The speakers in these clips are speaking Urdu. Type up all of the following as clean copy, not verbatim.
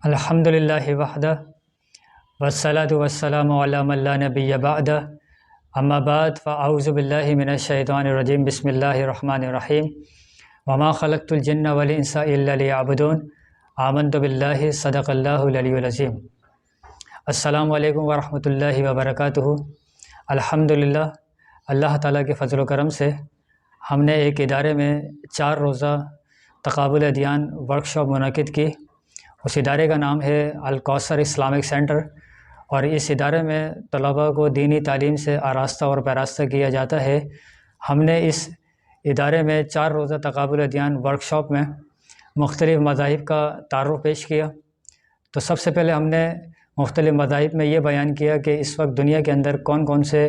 الحمد للہ وحدہ والصلاة والسلام علی من لا نبی بعدہ اما بعد فاعوذ باللہ من الشیطان الرجیم بسم اللہ الرحمن الرحیم وما خلقت الجن والانس الا لیعبدون آمنت باللہ صدق اللہ العلی العظیم۔ السلام علیکم ورحمۃ اللہ وبرکاتہ۔ الحمدللہ اللہ تعالیٰ کے فضل و کرم سے ہم نے ایک ادارے میں 4 روزہ تقابل ادیان ورکشاپ منعقد کی۔ اس ادارے کا نام ہے الکوثر اسلامک سینٹر، اور اس ادارے میں طلباء کو دینی تعلیم سے آراستہ اور پیراستہ کیا جاتا ہے۔ ہم نے اس ادارے میں 4 روزہ تقابل ادیان ورکشاپ میں مختلف مذاہب کا تعارف پیش کیا۔ تو سب سے پہلے ہم نے مختلف مذاہب میں یہ بیان کیا کہ اس وقت دنیا کے اندر کون کون سے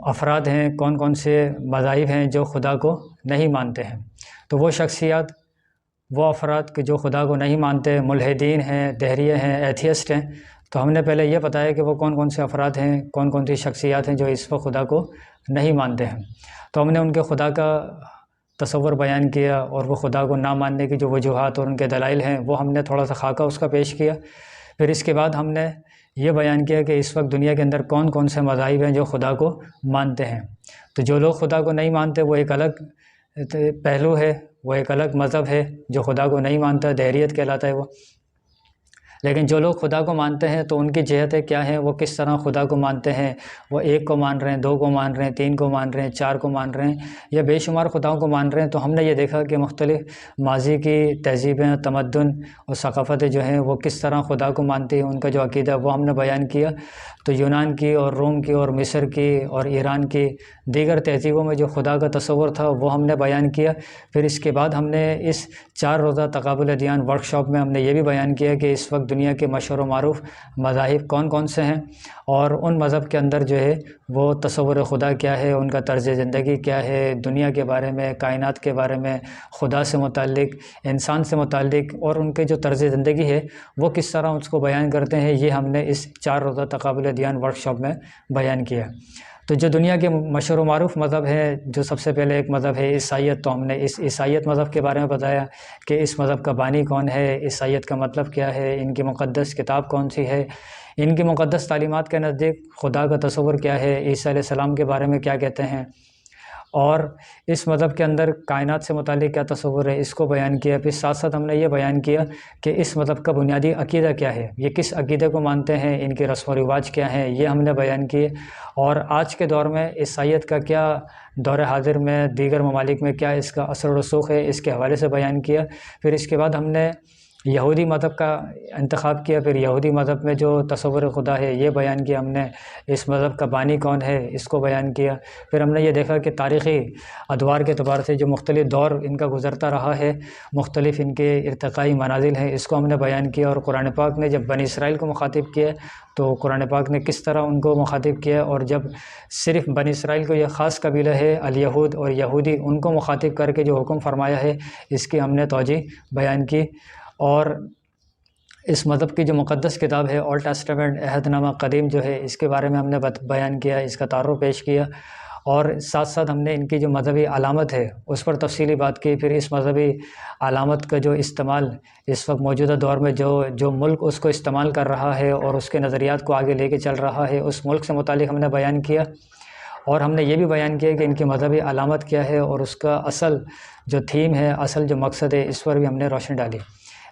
افراد ہیں، کون کون سے مذاہب ہیں جو خدا کو نہیں مانتے ہیں۔ تو وہ شخصیات، وہ افراد کہ جو خدا کو نہیں مانتے، ملحدین ہیں، دہریے ہیں، ایتھیسٹ ہیں، تو ہم نے پہلے یہ بتایا کہ وہ کون کون سے افراد ہیں، کون کون سی شخصیات ہیں جو اس وقت خدا کو نہیں مانتے ہیں۔ تو ہم نے ان کے خدا کا تصور بیان کیا، اور وہ خدا کو نہ ماننے کی جو وجوہات اور ان کے دلائل ہیں وہ ہم نے تھوڑا سا خاکہ اس کا پیش کیا۔ پھر اس کے بعد ہم نے یہ بیان کیا کہ اس وقت دنیا کے اندر کون کون سے مذاہب ہیں جو خدا کو مانتے ہیں۔ تو جو لوگ خدا کو نہیں مانتے وہ ایک الگ پہلو ہے، وہ ایک الگ مذہب ہے جو خدا کو نہیں مانتا، دہریت کہلاتا ہے وہ۔ لیکن جو لوگ خدا کو مانتے ہیں تو ان کی جہتیں کیا ہیں، وہ کس طرح خدا کو مانتے ہیں، وہ 1 کو مان رہے ہیں، 2 کو مان رہے ہیں، 3 کو مان رہے ہیں، 4 کو مان رہے ہیں، یا بے شمار خداؤں کو مان رہے ہیں۔ تو ہم نے یہ دیکھا کہ مختلف ماضی کی تہذیبیں، تمدن اور ثقافتیں جو ہیں وہ کس طرح خدا کو مانتی ہیں، ان کا جو عقیدہ وہ ہم نے بیان کیا۔ تو یونان کی اور روم کی اور مصر کی اور ایران کی دیگر تہذیبوں میں جو خدا کا تصور تھا وہ ہم نے بیان کیا۔ پھر اس کے بعد ہم نے اس 4 روزہ تقابل ادیان ورکشاپ میں ہم نے یہ بھی بیان کیا کہ اس وقت دنیا کے مشہور و معروف مذاہب کون کون سے ہیں، اور ان مذہب کے اندر جو ہے وہ تصور خدا کیا ہے، ان کا طرز زندگی کیا ہے، دنیا کے بارے میں، کائنات کے بارے میں، خدا سے متعلق، انسان سے متعلق، اور ان کے جو طرز زندگی ہے وہ کس طرح اس کو بیان کرتے ہیں، یہ ہم نے اس 4 روزہ تقابل ادیان ورکشاپ میں بیان کیا۔ تو جو دنیا کے مشہور و معروف مذہب ہے، جو سب سے پہلے ایک مذہب ہے عیسائیت، تو ہم نے اس عیسائیت مذہب کے بارے میں بتایا کہ اس مذہب کا بانی کون ہے، عیسائیت کا مطلب کیا ہے، ان کی مقدس کتاب کون سی ہے، ان کی مقدس تعلیمات کے نزدیک خدا کا تصور کیا ہے، عیسیٰ علیہ السلام کے بارے میں کیا کہتے ہیں، اور اس مذہب کے اندر کائنات سے متعلق کیا تصور ہے، اس کو بیان کیا۔ پھر ساتھ ساتھ ہم نے یہ بیان کیا کہ اس مذہب کا بنیادی عقیدہ کیا ہے، یہ کس عقیدے کو مانتے ہیں، ان کے رسم و رواج کیا ہیں، یہ ہم نے بیان کیے۔ اور آج کے دور میں عیسائیت کا کیا دور حاضر میں دیگر ممالک میں کیا اس کا اثر و رسوخ ہے، اس کے حوالے سے بیان کیا۔ پھر اس کے بعد ہم نے یہودی مذہب کا انتخاب کیا، پھر یہودی مذہب میں جو تصور خدا ہے یہ بیان کیا ہم نے، اس مذہب کا بانی کون ہے اس کو بیان کیا۔ پھر ہم نے یہ دیکھا کہ تاریخی ادوار کے اعتبار سے جو مختلف دور ان کا گزرتا رہا ہے، مختلف ان کے ارتقائی منازل ہیں، اس کو ہم نے بیان کیا۔ اور قرآن پاک نے جب بنی اسرائیل کو مخاطب کیا تو قرآن پاک نے کس طرح ان کو مخاطب کیا، اور جب صرف بنی اسرائیل کو یہ خاص قبیلہ ہے الیہود اور یہودی، ان کو مخاطب کر کے جو حکم فرمایا ہے اس کی ہم نے توجہ بیان کی۔ اور اس مذہب کی جو مقدس کتاب ہے اولڈ ٹیسٹمنٹ، عہد نامہ قدیم جو ہے، اس کے بارے میں ہم نے بیان کیا، اس کا تعارف پیش کیا، اور ساتھ ساتھ ہم نے ان کی جو مذہبی علامت ہے اس پر تفصیلی بات کی۔ پھر اس مذہبی علامت کا جو استعمال اس وقت موجودہ دور میں جو ملک اس کو استعمال کر رہا ہے اور اس کے نظریات کو آگے لے کے چل رہا ہے، اس ملک سے متعلق ہم نے بیان کیا۔ اور ہم نے یہ بھی بیان کیا کہ ان کی مذہبی علامت کیا ہے، اور اس کا اصل جو تھیم ہے، اصل جو مقصد ہے، اس پر بھی ہم نے روشنی ڈالی۔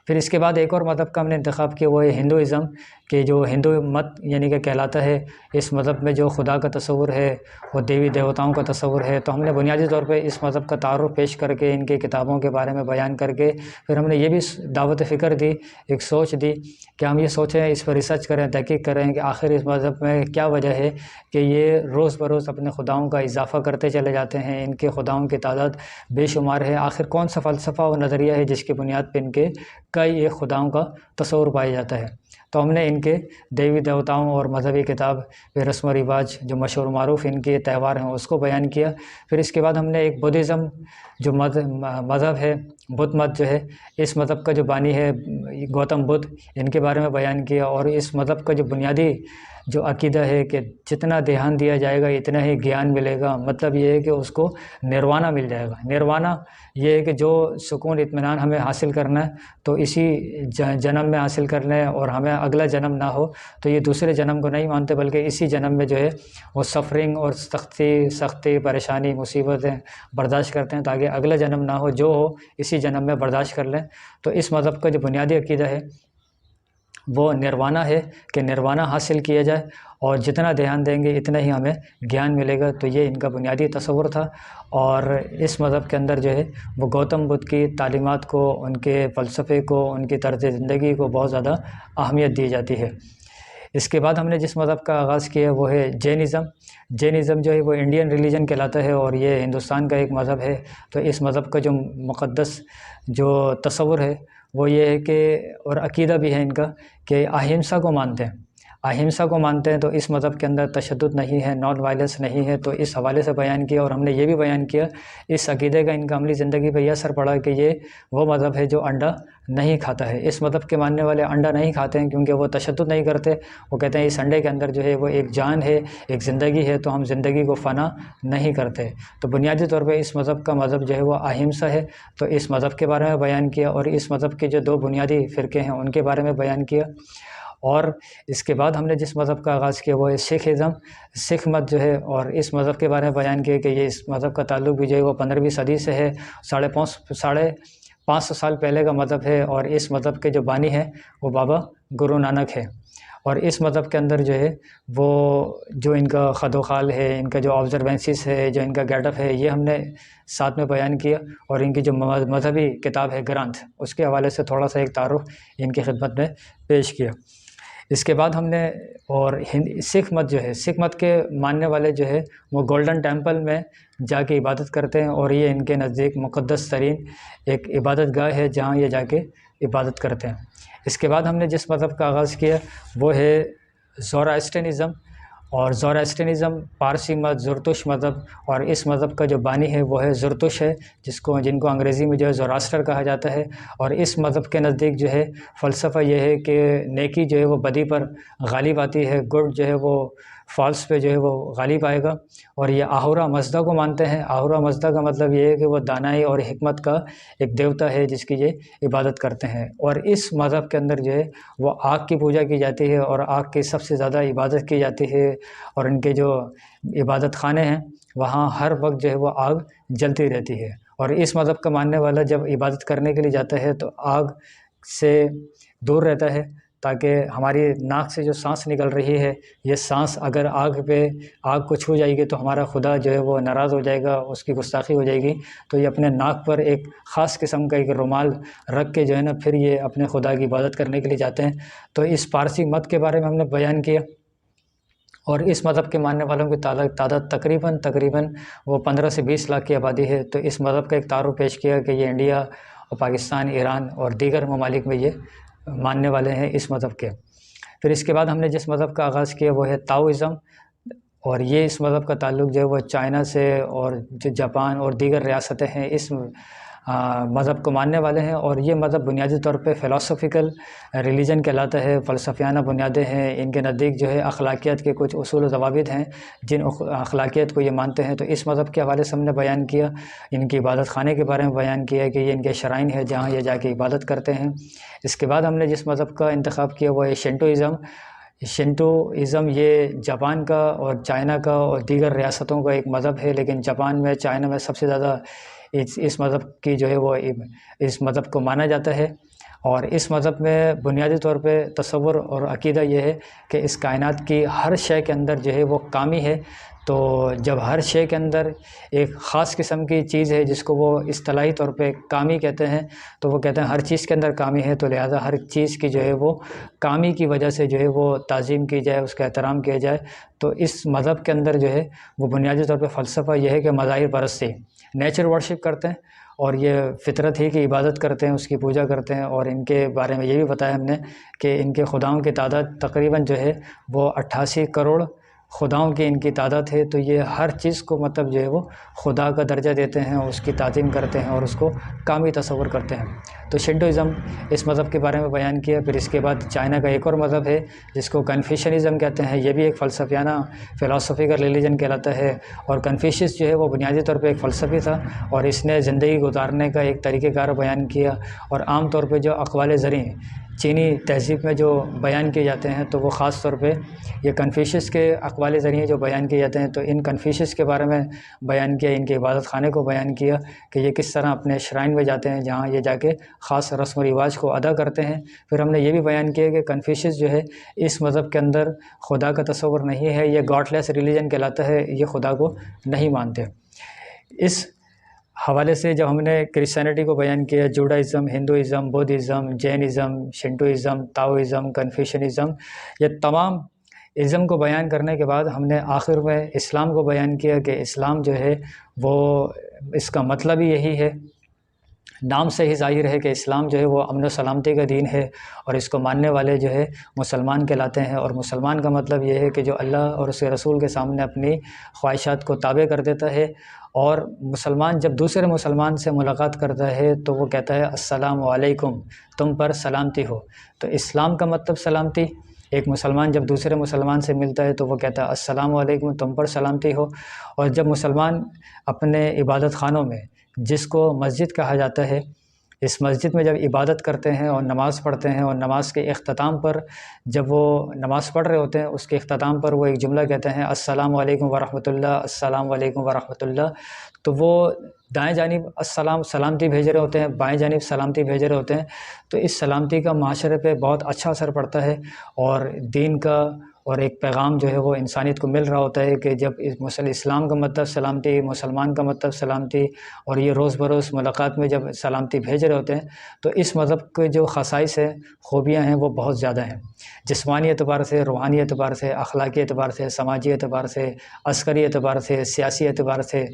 پھر اس کے بعد ایک اور مذہب کا ہم نے انتخاب کیا، وہ ہے ہندوازم، کہ جو ہندو مت یعنی کہ کہلاتا ہے۔ اس مذہب میں جو خدا کا تصور ہے وہ دیوی دیوتاؤں کا تصور ہے۔ تو ہم نے بنیادی طور پہ اس مذہب کا تعارف پیش کر کے، ان کی کتابوں کے بارے میں بیان کر کے، پھر ہم نے یہ بھی دعوت فکر دی، ایک سوچ دی کہ ہم یہ سوچیں، اس پر ریسرچ کریں، تحقیق کریں کہ آخر اس مذہب میں کیا وجہ ہے کہ یہ روز بروز اپنے خداؤں کا اضافہ کرتے چلے جاتے ہیں، ان کے خداؤں کی تعداد بے شمار ہے۔ آخر کون سا فلسفہ و نظریہ ہے جس کی بنیاد پہ ان کے کئی ایک خداؤں کا تصور پایا جاتا ہے۔ تو ہم نے ان کے دیوی دیوتاؤں اور مذہبی کتاب، پھر رسم و رواج جو مشہور معروف ان کے تہوار ہیں اس کو بیان کیا۔ پھر اس کے بعد ہم نے ایک بدھزم جو مذہب ہے، بدھ مت جو ہے، اس مذہب کا جو بانی ہے گوتم بدھ، ان کے بارے میں بیان کیا۔ اور اس مذہب کا جو بنیادی جو عقیدہ ہے کہ جتنا دھیان دیا جائے گا اتنا ہی گیان ملے گا، مطلب یہ ہے کہ اس کو نروانا مل جائے گا۔ نروانا یہ ہے کہ جو سکون اطمینان ہمیں حاصل کرنا ہے تو اسی جنم میں حاصل کرنا ہے، اور ہمیں اگلا جنم نہ ہو تو یہ دوسرے جنم کو نہیں مانتے، بلکہ اسی جنم میں جو ہے وہ سفرنگ اور سختی پریشانی مصیبتیں برداشت کرتے ہیں تاکہ اگلا جنم نہ ہو، جو ہو اسی جنم میں برداشت کر لیں۔ تو اس مذہب کا جو بنیادی عقیدہ ہے وہ نروانا ہے کہ نروانا حاصل کیا جائے، اور جتنا دھیان دیں گے اتنا ہی ہمیں گیان ملے گا۔ تو یہ ان کا بنیادی تصور تھا، اور اس مذہب کے اندر جو ہے وہ گوتم بدھ کی تعلیمات کو، ان کے فلسفے کو، ان کی طرز زندگی کو بہت زیادہ اہمیت دی جاتی ہے۔ اس کے بعد ہم نے جس مذہب کا آغاز کیا وہ ہے جینزم۔ جینزم جو ہے وہ انڈین ریلیجن کہلاتا ہے، اور یہ ہندوستان کا ایک مذہب ہے۔ تو اس مذہب کا جو مقدس جو تصور ہے وہ یہ ہے کہ، اور عقیدہ بھی ہے ان کا، کہ اہمسا کو مانتے ہیں۔ اہمسا کو مانتے ہیں، تو اس مذہب کے اندر تشدد نہیں ہے، نان وائلنس نہیں ہے۔ تو اس حوالے سے بیان کیا، اور ہم نے یہ بھی بیان کیا اس عقیدے کا ان کا عملی زندگی پہ یہ اثر پڑا کہ یہ وہ مذہب ہے جو انڈا نہیں کھاتا ہے۔ اس مذہب کے ماننے والے انڈا نہیں کھاتے ہیں کیونکہ وہ تشدد نہیں کرتے۔ وہ کہتے ہیں اس انڈے کے اندر جو ہے وہ ایک جان ہے، ایک زندگی ہے، تو ہم زندگی کو فنا نہیں کرتے۔ تو بنیادی طور پہ اس مذہب کا مذہب جو ہے وہ اہمسا ہے۔ تو اس مذہب کے بارے میں بیان کیا، اور اس مذہب کے جو دو بنیادی فرقے ہیں ان کے بارے میں بیان کیا۔ اور اس کے بعد ہم نے جس مذہب کا آغاز کیا وہ ہے سکھ ازم۔ سکھ مت جو ہے، اور اس مذہب کے بارے میں بیان کیا کہ یہ اس مذہب کا تعلق بھی جو ہے وہ 15ویں صدی سے ہے، 550 سال پہلے کا مذہب ہے، اور اس مذہب کے جو بانی ہیں وہ بابا گرو نانک ہے۔ اور اس مذہب کے اندر جو ہے وہ جو ان کا خد و خال ہے، ان کا جو آبزروینسز ہے، جو ان کا گیٹ اپ ہے، یہ ہم نے ساتھ میں بیان کیا، اور ان کی جو مذہبی کتاب ہے گرانتھ، اس کے حوالے سے تھوڑا سا ایک تعارف ان کی خدمت میں پیش کیا۔ اس کے بعد ہم نے، اور سکھ مت جو ہے، سکھ مت کے ماننے والے جو ہے وہ گولڈن ٹیمپل میں جا کے عبادت کرتے ہیں، اور یہ ان کے نزدیک مقدس ترین ایک عبادت گاہ ہے جہاں یہ جا کے عبادت کرتے ہیں۔ اس کے بعد ہم نے جس مذہب کا آغاز کیا وہ ہے زوراسٹرنزم۔ اور زوراسٹرنزم پارسی مت، زرتش مذہب، اور اس مذہب کا جو بانی ہے وہ ہے زرتش ہے، جن کو انگریزی میں جو ہے زوراسٹر کہا جاتا ہے۔ اور اس مذہب کے نزدیک جو ہے فلسفہ یہ ہے کہ نیکی جو ہے وہ بدی پر غالب آتی ہے، گڈ جو ہے وہ فالس پہ جو ہے وہ غالب آئے گا۔ اور یہ آہورا مزدا کو مانتے ہیں۔ آہورا مزدا کا مطلب یہ ہے کہ وہ دانائی اور حکمت کا ایک دیوتا ہے جس کی یہ عبادت کرتے ہیں۔ اور اس مذہب کے اندر جو ہے وہ آگ کی پوجا کی جاتی ہے، اور آگ کی سب سے زیادہ عبادت کی جاتی ہے، اور ان کے جو عبادت خانے ہیں وہاں ہر وقت جو ہے وہ آگ جلتی رہتی ہے۔ اور اس مذہب کا ماننے والا جب عبادت کرنے کے لیے جاتا ہے تو آگ سے دور رہتا ہے، تاکہ ہماری ناک سے جو سانس نکل رہی ہے یہ سانس اگر آگ کو چھو جائے گی تو ہمارا خدا جو ہے وہ ناراض ہو جائے گا، اس کی گستاخی ہو جائے گی۔ تو یہ اپنے ناک پر ایک خاص قسم کا ایک رومال رکھ کے جو ہے نا پھر یہ اپنے خدا کی عبادت کرنے کے لیے جاتے ہیں۔ تو اس پارسی مت کے بارے میں ہم نے بیان کیا، اور اس مذہب کے ماننے والوں کی تعداد تقریباً وہ 15 سے 20 لاکھ کی آبادی ہے۔ تو اس مذہب کا ایک تعارف پیش کیا کہ یہ انڈیا اور پاکستان، ایران اور دیگر ممالک میں یہ ماننے والے ہیں اس مذہب کے۔ پھر اس کے بعد ہم نے جس مذہب کا آغاز کیا وہ ہے تاؤزم، اور یہ اس مذہب کا تعلق جو ہے وہ چائنا سے، اور جو جاپان اور دیگر ریاستیں ہیں اس مذہب کو ماننے والے ہیں۔ اور یہ مذہب بنیادی طور پہ فلسفیکل ریلیجن کہلاتا ہے، فلسفیانہ بنیادیں ہیں۔ ان کے نزدیک جو ہے اخلاقیات کے کچھ اصول و ضوابط ہیں جن اخلاقیات کو یہ مانتے ہیں۔ تو اس مذہب کے حوالے سے ہم نے بیان کیا، ان کی عبادت خانے کے بارے میں بیان کیا کہ یہ ان کے شرائن ہے جہاں یہ جا کے عبادت کرتے ہیں۔ اس کے بعد ہم نے جس مذہب کا انتخاب کیا وہ ہے شنٹوازم۔ شنٹوازم یہ جاپان کا اور چائنا کا اور دیگر ریاستوں کا ایک مذہب ہے، لیکن جاپان میں، چائنا میں سب سے زیادہ اس مذہب کی جو ہے وہ اس مذہب کو مانا جاتا ہے۔ اور اس مذہب میں بنیادی طور پہ تصور اور عقیدہ یہ ہے کہ اس کائنات کی ہر شے کے اندر جو ہے وہ کامی ہے۔ تو جب ہر شے کے اندر ایک خاص قسم کی چیز ہے جس کو وہ اصطلاحی طور پہ کامی کہتے ہیں، تو وہ کہتے ہیں ہر چیز کے اندر کامی ہے، تو لہٰذا ہر چیز کی جو ہے وہ کامی کی وجہ سے جو ہے وہ تعظیم کی جائے، اس کا احترام کیا جائے۔ تو اس مذہب کے اندر جو ہے وہ بنیادی طور پہ فلسفہ یہ ہے کہ مظاہر پرستی، نیچر ورشپ کرتے ہیں، اور یہ فطرت ہی کی عبادت کرتے ہیں، اس کی پوجا کرتے ہیں۔ اور ان کے بارے میں یہ بھی بتایا ہم نے کہ ان کے خداؤں کی تعداد تقریباً جو ہے وہ 88 کروڑ خداؤں کی ان کی تعداد ہے۔ تو یہ ہر چیز کو مطلب جو ہے وہ خدا کا درجہ دیتے ہیں، اس کی تعظیم کرتے ہیں اور اس کو کامی تصور کرتے ہیں۔ تو شنٹوازم اس مذہب کے بارے میں بیان کیا۔ پھر اس کے بعد چائنا کا ایک اور مذہب ہے جس کو کنفیوشنزم کہتے ہیں، یہ بھی ایک فلسفیانہ فلاسفیکل ریلیجن کہلاتا ہے، اور کنفیوشس جو ہے وہ بنیادی طور پہ ایک فلسفی تھا، اور اس نے زندگی گزارنے کا ایک طریقہ کار بیان کیا، اور عام طور پہ جو اقوال زریں چینی تہذیب میں جو بیان کیے جاتے ہیں تو وہ خاص طور پہ یہ کنفیوشس کے اقوال ذریعے جو بیان کیے جاتے ہیں، تو ان کنفیوشس کے بارے میں بیان کیا، ان کے عبادت خانے کو بیان کیا کہ یہ کس طرح اپنے شرائن میں جاتے ہیں جہاں یہ جا کے خاص رسم و رواج کو ادا کرتے ہیں۔ پھر ہم نے یہ بھی بیان کیا کہ کنفیوشس جو ہے اس مذہب کے اندر خدا کا تصور نہیں ہے، یہ گاڈ لیس ریلیجن کہلاتا ہے، یہ خدا کو نہیں مانتے۔ اس حوالے سے جب ہم نے کرسچینٹی کو بیان کیا، جوڈائزم، ہندوازم، بودھزم، جینزم، شنٹوازم، تاؤازم، کنفیوشنزم، یہ تمام ازم کو بیان کرنے کے بعد ہم نے آخر میں اسلام کو بیان کیا کہ اسلام جو ہے وہ اس کا مطلب ہی یہی ہے، نام سے ہی ظاہر ہے کہ اسلام جو ہے وہ امن و سلامتی کا دین ہے، اور اس کو ماننے والے جو ہے مسلمان کہلاتے ہیں، اور مسلمان کا مطلب یہ ہے کہ جو اللہ اور اس کے رسول کے سامنے اپنی خواہشات کو تابع کر دیتا ہے، اور مسلمان جب دوسرے مسلمان سے ملاقات کرتا ہے تو وہ کہتا ہے السلام علیکم، تم پر سلامتی ہو۔ تو اسلام کا مطلب سلامتی، ایک مسلمان جب دوسرے مسلمان سے ملتا ہے تو وہ کہتا ہے السلام علیکم، تم پر سلامتی ہو۔ اور جب مسلمان اپنے عبادت خانوں میں، جس کو مسجد کہا جاتا ہے، اس مسجد میں جب عبادت کرتے ہیں اور نماز پڑھتے ہیں، اور نماز کے اختتام پر جب وہ نماز پڑھ رہے ہوتے ہیں اس کے اختتام پر وہ ایک جملہ کہتے ہیں السلام علیکم ورحمۃ اللہ، السلام علیکم ورحمۃ اللہ، تو وہ دائیں جانب سلامتی بھیج رہے ہوتے ہیں، بائیں جانب سلامتی بھیج رہے ہوتے ہیں۔ تو اس سلامتی کا معاشرے پہ بہت اچھا اثر پڑتا ہے، اور دین کا اور ایک پیغام جو ہے وہ انسانیت کو مل رہا ہوتا ہے کہ جب اسلام کا مطلب سلامتی، مسلمان کا مطلب سلامتی، اور یہ روز بروز ملاقات میں جب سلامتی بھیج رہے ہوتے ہیں، تو اس مذہب کے جو خصائص ہیں، خوبیاں ہیں، وہ بہت زیادہ ہیں، جسمانی اعتبار سے، روحانی اعتبار سے، اخلاقی اعتبار سے، سماجی اعتبار سے، عسکری اعتبار سے، سیاسی اعتبار سے،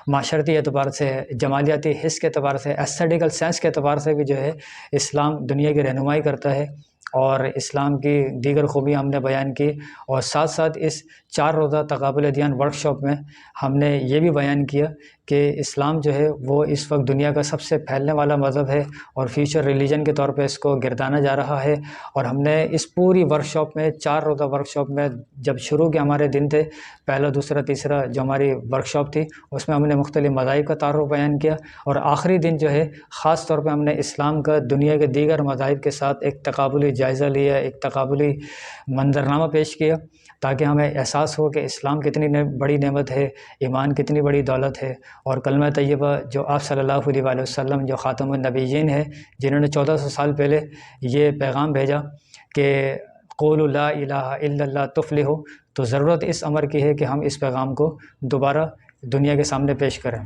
معاشرتی اعتبار سے، جمالیاتی حس کے اعتبار سے، ایستھیٹیکل سینس کے اعتبار سے بھی جو ہے اسلام دنیا کی رہنمائی کرتا ہے، اور اسلام کی دیگر خوبیاں ہم نے بیان کی۔ اور ساتھ ساتھ اس 4 روزہ تقابل ادیان ورکشاپ میں ہم نے یہ بھی بیان کیا کہ اسلام جو ہے وہ اس وقت دنیا کا سب سے پھیلنے والا مذہب ہے، اور فیوچر ریلیجن کے طور پہ اس کو گردانا جا رہا ہے۔ اور ہم نے اس پوری ورکشاپ میں 4 روزہ ورکشاپ میں جب شروع کے ہمارے دن تھے، پہلا، دوسرا، تیسرا جو ہماری ورکشاپ تھی، اس میں ہم نے مختلف مذاہب کا تعارف بیان کیا، اور آخری دن جو ہے خاص طور پہ ہم نے اسلام کا دنیا کے دیگر مذاہب کے ساتھ ایک تقابلی جائزہ لیا، ایک تقابلی منظرنامہ پیش کیا، تاکہ ہمیں احساس ہو کہ اسلام کتنی بڑی نعمت ہے، ایمان کتنی بڑی دولت ہے، اور کلمہ طیبہ جو آپ صلی اللہ علیہ وآلہ وسلم جو خاتم النبیین ہے، جنہوں نے 1400 سال پہلے یہ پیغام بھیجا کہ قولوا لا الہ الا اللہ تفلحوا، تو ضرورت اس امر کی ہے کہ ہم اس پیغام کو دوبارہ دنیا کے سامنے پیش کریں۔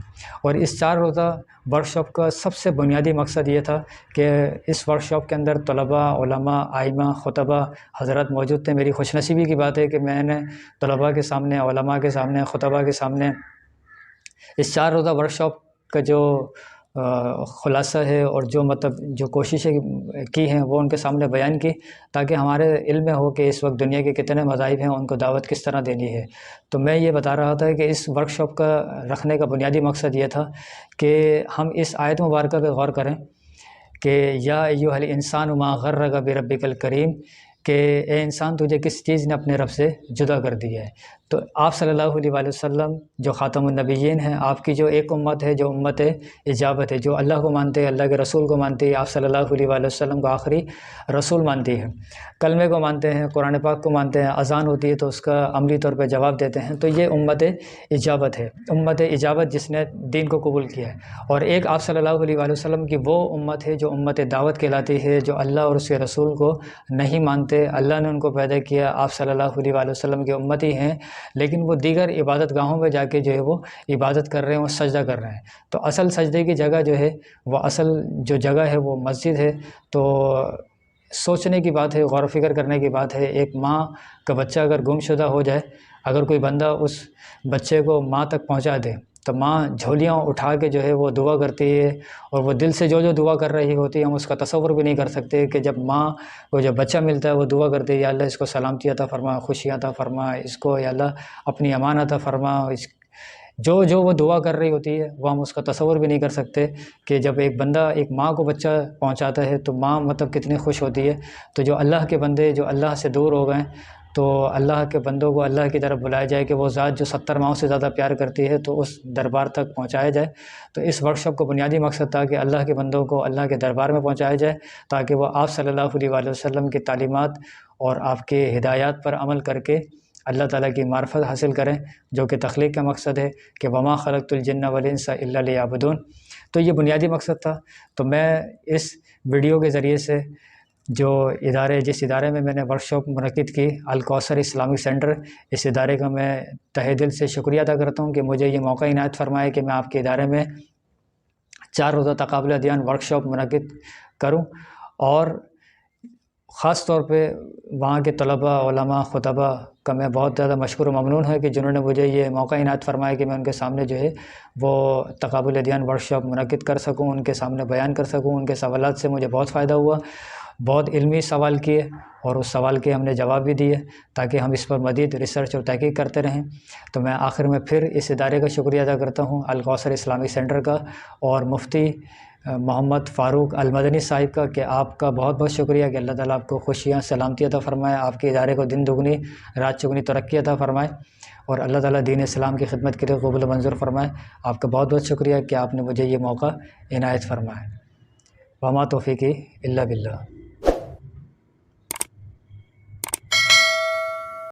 اور اس 4 روزہ ورکشاپ کا سب سے بنیادی مقصد یہ تھا کہ اس ورکشاپ کے اندر طلباء، علماء، ائمہ، خطبہ حضرات موجود تھے۔ میری خوش نصیبی کی بات ہے کہ میں نے طلباء کے سامنے، علماء کے سامنے، خطبہ کے سامنے اس 4 روزہ ورکشاپ کا جو خلاصہ ہے، اور جو کوششیں کی ہیں وہ ان کے سامنے بیان کی، تاکہ ہمارے علم میں ہو کہ اس وقت دنیا کے کتنے مذاہب ہیں، ان کو دعوت کس طرح دینی ہے۔ تو میں یہ بتا رہا تھا کہ اس ورکشاپ کا رکھنے کا بنیادی مقصد یہ تھا کہ ہم اس آیت مبارکہ پہ غور کریں کہ یا ایھا الانسان ما غرک بربک الکریم، کہ اے انسان تجھے کس چیز نے اپنے رب سے جدا کر دیا ہے۔ تو آپ صلی اللہ علیہ وآلہ وسلم جو خاتم النبیین ہیں، آپ کی جو ایک امت ہے جو امت اجابت ہے، جو اللہ کو مانتے ہیں، اللہ کے رسول کو مانتے ہیں، آپ صلی اللہ علیہ وآلہ وسلم کو آخری رسول مانتی ہے، کلمے کو مانتے ہیں، قرآن پاک کو مانتے ہیں، اذان ہوتی ہے تو اس کا عملی طور پہ جواب دیتے ہیں، تو یہ امت اجابت ہے، امت اجابت جس نے دین کو قبول کیا ہے۔ اور ایک آپ صلی اللہ علیہ وآلہ وسلم کی وہ امت ہے جو امت دعوت کہلاتی ہے، جو اللہ اور اس کے رسول کو نہیں مانتے، اللہ نے ان کو پیدا کیا، آپ صلی اللہ علیہ وآلہ وسلم کے امتی ہیں، لیکن وہ دیگر عبادت گاہوں میں جا کے جو ہے وہ عبادت کر رہے ہیں، وہ سجدہ کر رہے ہیں۔ تو اصل سجدے کی جگہ جو ہے، وہ اصل جو جگہ ہے وہ مسجد ہے۔ تو سوچنے کی بات ہے، غور و فکر کرنے کی بات ہے، ایک ماں کا بچہ اگر گم شدہ ہو جائے، اگر کوئی بندہ اس بچے کو ماں تک پہنچا دے، تو ماں جھولیاں اٹھا کے جو ہے وہ دعا کرتی ہے، اور وہ دل سے جو دعا کر رہی ہوتی ہے ہم اس کا تصور بھی نہیں کر سکتے، کہ جب ماں کو جب بچہ ملتا ہے وہ دعا کرتی ہے، یا اللہ اس کو سلامتی عطا فرما، خوشی عطا فرما، اس کو یا اللہ اپنی امان عطا فرما، جو وہ دعا کر رہی ہوتی ہے وہ ہم اس کا تصور بھی نہیں کر سکتے کہ جب ایک بندہ ایک ماں کو بچہ پہنچاتا ہے تو ماں مطلب کتنی خوش ہوتی ہے۔ تو جو اللہ کے بندے جو اللہ سے دور ہو گئے تو اللہ کے بندوں کو اللہ کی طرف بلایا جائے کہ وہ ذات جو 70 ماؤں سے زیادہ پیار کرتی ہے تو اس دربار تک پہنچایا جائے۔ تو اس ورکشاپ کو بنیادی مقصد تھا کہ اللہ کے بندوں کو اللہ کے دربار میں پہنچایا جائے تاکہ وہ آپ صلی اللہ علیہ وآلہ وسلم کی تعلیمات اور آپ کے ہدایات پر عمل کر کے اللہ تعالیٰ کی معرفت حاصل کریں، جو کہ تخلیق کا مقصد ہے کہ وما خلقت الجن والانس الا لیعبدون۔ تو یہ بنیادی مقصد تھا۔ تو میں اس ویڈیو کے ذریعے سے جس ادارے میں نے ورکشاپ منعقد کی، الکوثر اسلامک سینٹر، اس ادارے کا میں تہہ دل سے شکریہ ادا کرتا ہوں کہ مجھے یہ موقع عنایت فرمائے کہ میں آپ کے ادارے میں 4 روزہ تقابل ادیان ورکشاپ منعقد کروں، اور خاص طور پہ وہاں کے طلباء، علماء، خطباء کا میں بہت زیادہ مشکور و ممنون ہے کہ جنہوں نے مجھے یہ موقع عنایت فرمایا کہ میں ان کے سامنے جو ہے وہ تقابل ادیان ورکشاپ منعقد کر سکوں، ان کے سامنے بیان کر سکوں۔ ان کے سوالات سے مجھے بہت فائدہ ہوا، بہت علمی سوال کیے اور اس سوال کے ہم نے جواب بھی دیے تاکہ ہم اس پر مزید ریسرچ اور تحقیق کرتے رہیں۔ تو میں آخر میں پھر اس ادارے کا شکریہ ادا کرتا ہوں، الکوثر اسلامک سینٹر کا، اور مفتی محمد فاروق المدنی صاحب کا، کہ آپ کا بہت بہت شکریہ کہ اللہ تعالیٰ آپ کو خوشیاں سلامتی عطا فرمائے، آپ کے ادارے کو دن دگنی رات چگنی ترقی عطا فرمائے، اور اللہ تعالیٰ دین اسلام کی خدمت کے لیے قبول و منظور فرمائے۔ آپ کا بہت بہت شکریہ کہ آپ نے مجھے یہ موقع عنایت فرمایا۔ وما توفیقی الا باللہ۔